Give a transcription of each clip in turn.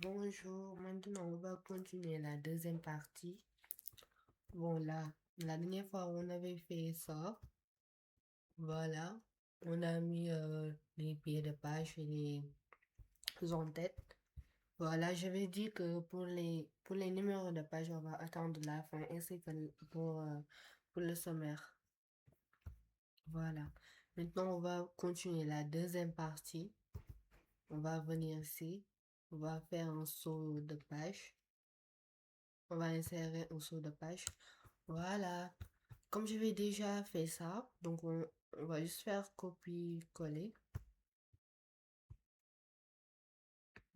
Bonjour, maintenant on va continuer la deuxième partie. Bon là, la dernière fois on avait fait ça. Voilà, on a mis les pieds de page et les en-têtes. Voilà, je vais dire que pour les numéros de page, on va attendre la fin ainsi que pour le sommaire. Voilà, maintenant on va continuer la deuxième partie. On va venir ici, on va faire un saut de page. On va insérer un saut de page. Voilà. Comme j'avais déjà fait ça, donc on va juste faire copier-coller.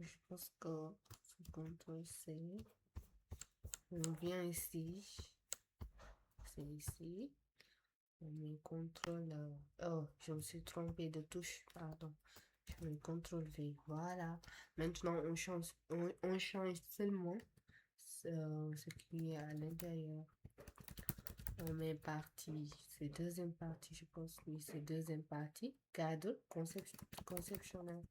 Je pense que c'est CTRL-C. On vient ici. C'est ici. On met CTRL... Oh, je me suis trompée de touche. Pardon. Je mets CTRL-V. Voilà. Maintenant, on change seulement ce qui est à l'intérieur. On met partie, c'est deuxième partie, je pense, oui, c'est deuxième partie. Cadre conceptionnel.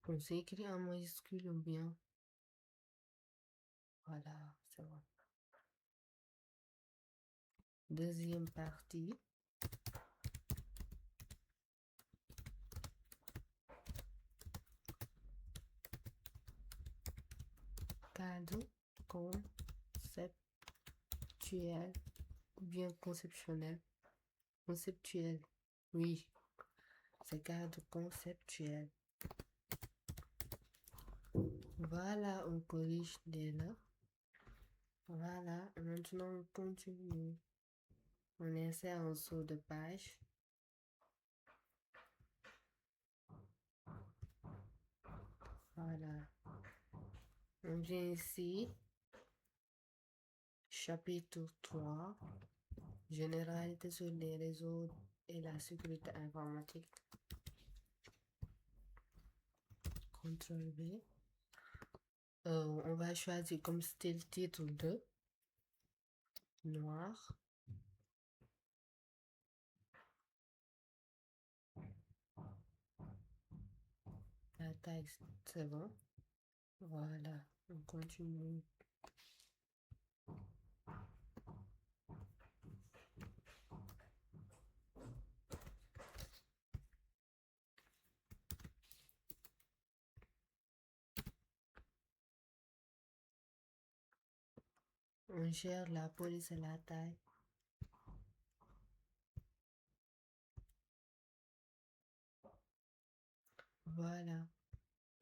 On s'écrit en majuscule ou bien. Voilà, c'est bon. Deuxième partie. Cadre conceptuel ou bien conceptionnel. Conceptuel, oui, c'est cadre conceptuel. Voilà, on corrige dès là. Voilà, maintenant on continue. On insère un saut de page. Voilà. On vient ici. Chapitre 3. Généralité sur les réseaux et la sécurité informatique. CTRL V. On va choisir comme style titre 2. Noir. La taille, c'est bon. Voilà. On continue. On gère la police et la taille. Voilà.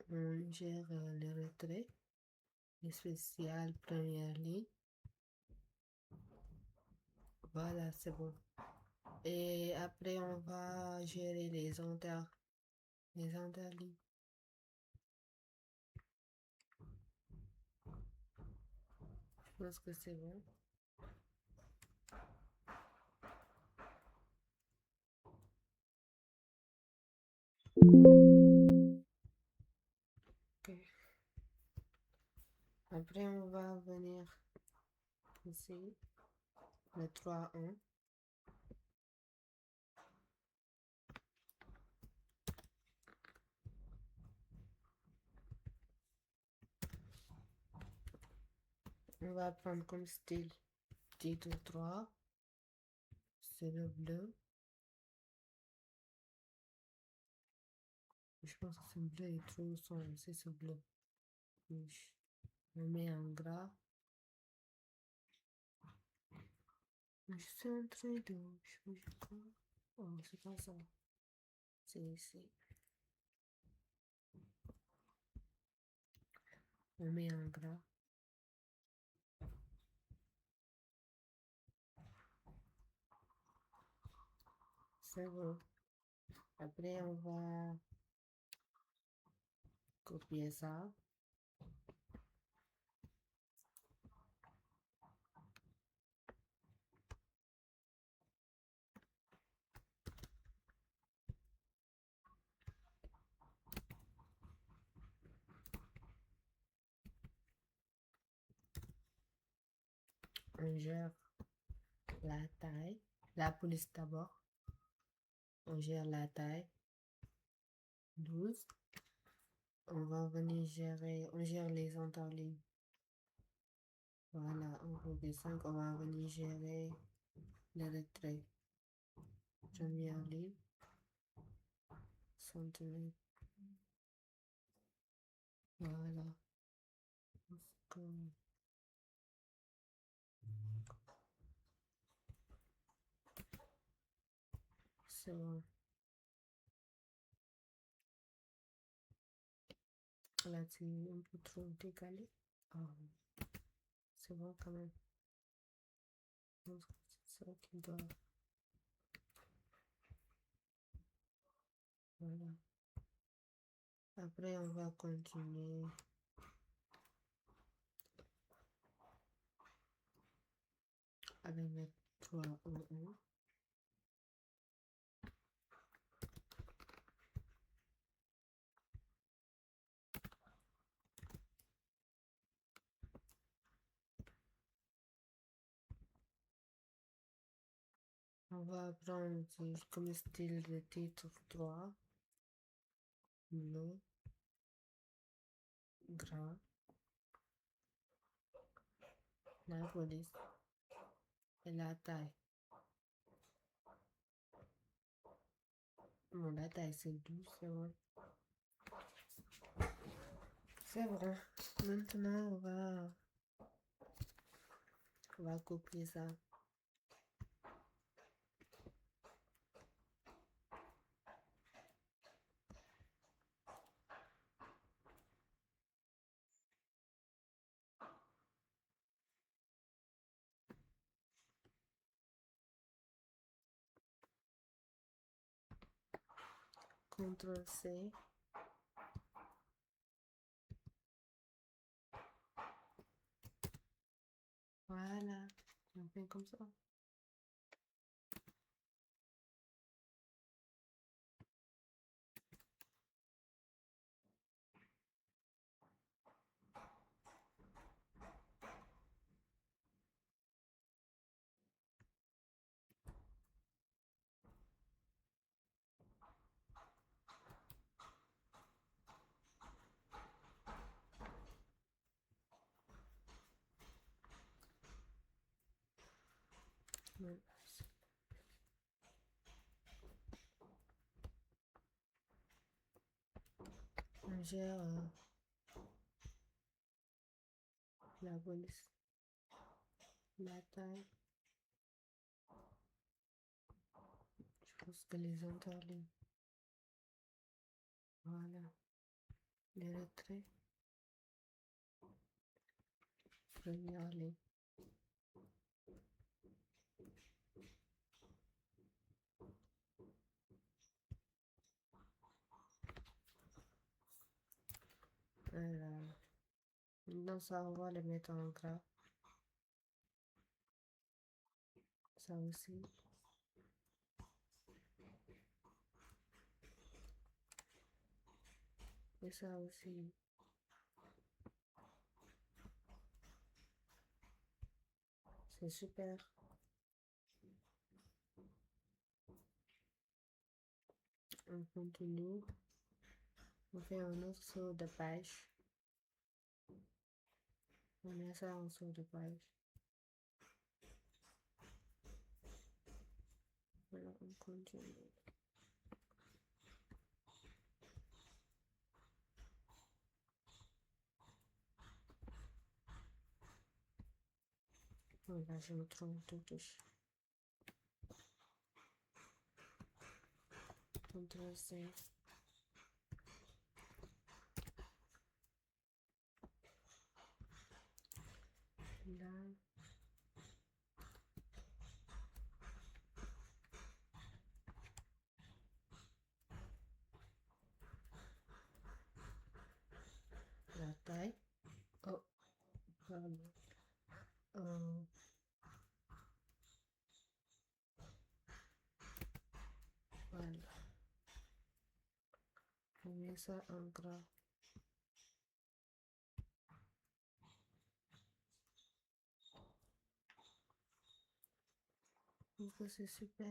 On gère les retraits. Les spéciales, première ligne. Voilà, c'est bon. Et après, on va gérer les interlignes. Je pense que c'est bon. Ok. Après, on va venir ici, le 3-1. On va prendre comme style titre 3. C'est le bleu. Je pense que ce bleu est trop sombre. C'est ce bleu. On met en gras. Je suis en train de... Je crois. Oh, c'est pas ça. C'est ici. On met en gras. C'est bon. Après, on va copier ça. On gère la taille. la police d'abord. On gère la taille. 12. On va venir gérer, on gère les interlignes. Voilà, en groupe de 5, on va venir gérer les retraits. Première ligne, centimètres. Voilà. C'est bon. Là, c'est un peu trop décalé. Ah, c'est bon quand même. C'est ça qui doit. Voilà. Après, on va continuer. Avec mettre 3 en 1. On va prendre comme style de titre 3. Non. Gras. La police. Et la taille. Bon, la taille c'est 12, c'est bon. C'est bon. Maintenant, on va copier ça. CTRL-C. Voilà. On fait comme ça. Ouais. On gère la police. La taille. Je pense que les interlignes. Voilà. Les retraits. Première ligne. Voilà. Maintenant, ça, on va le mettre en gras. Ça aussi. Et ça aussi. C'est super. On continue. On fait un autre saut de page. On met ça en saut de page. Voilà, on continue. Voilà, je me trompe de touche. CTRL-C. Là. La taille. Oh, pardon. Voilà. On met ça en gras. trouve que c'est super.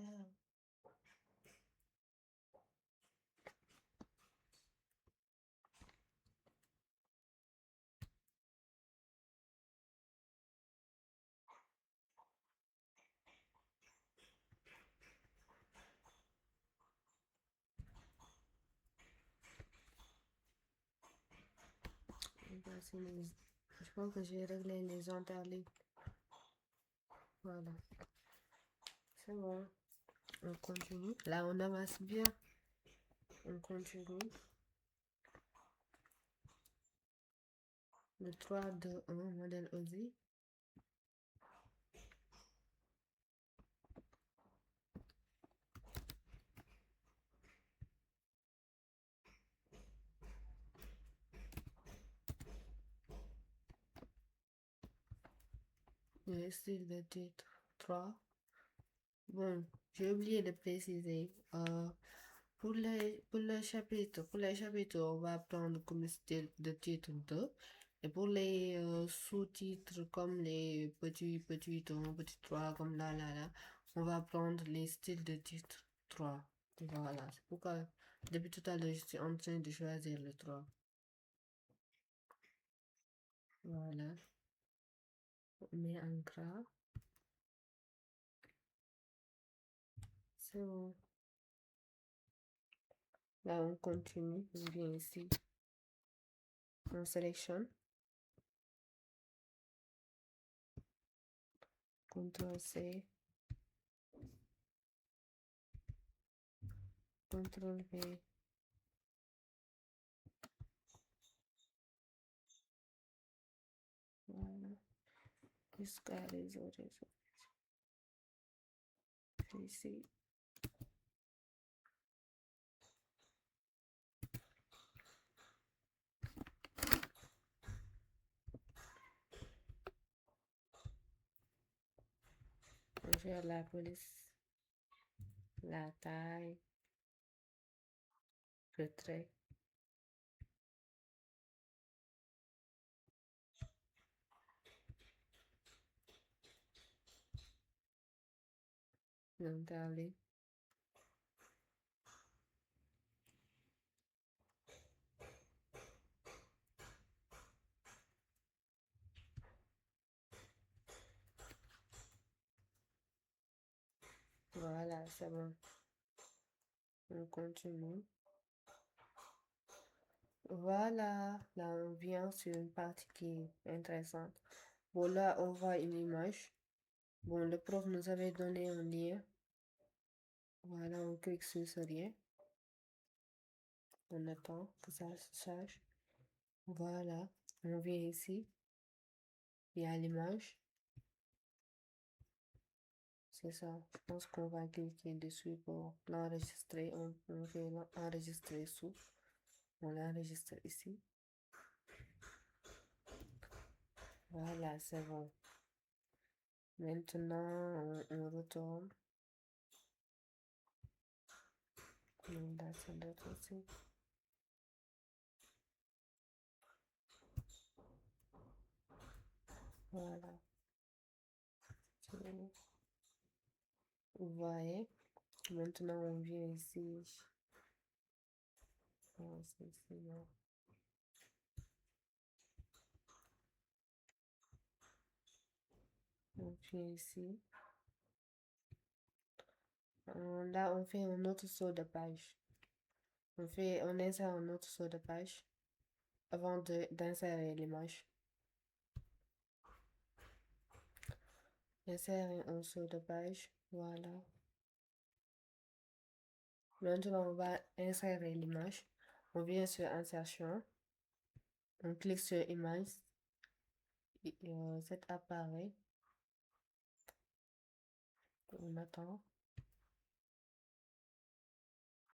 Je pense que j'ai réglé les interlits. Voilà. C'est bon. On continue. Là, on avance bien. On continue. Le 3, 2, 1, modèle OSI. Le style de titre 3. Bon, j'ai oublié de préciser. Pour les chapitres, on va prendre comme style de titre 2. Et pour les sous-titres, comme les petits 1, petit 3, comme là, on va prendre les styles de titre 3. Voilà, c'est pourquoi depuis tout à l'heure, je suis en train de choisir le 3. Voilà, on met en gras. C'est bon. Là, on continue. On vient ici. On sélectionne. CTRL-C. CTRL-V. Voilà. Jusqu'à les autres. Ici. On gère la police. La taille. Retrait. L'interlit. Voilà, c'est bon. On continue. Voilà, là on vient sur une partie qui est intéressante. Bon, là on voit une image. Bon, le prof nous avait donné un lien. Voilà, on clique sur ce lien. On attend que ça se charge. Voilà, on vient ici. Il y a l'image. C'est ça. Je pense qu'on va cliquer dessus pour l'enregistrer. On fait l'enregistrer sous. On l'enregistre ici. Voilà, c'est bon. Maintenant, on retourne. On va sur l'autre aussi. Voilà. Vous voyez. Maintenant, on vient ici. Oh, c'est ici, là. On vient ici. Là, on fait un autre saut de page. On insère un autre saut de page avant d'insérer l'image. Insérer un saut de page. Voilà. Maintenant, on va insérer l'image. On vient sur insertion. On clique sur image. Cet apparaît. On attend.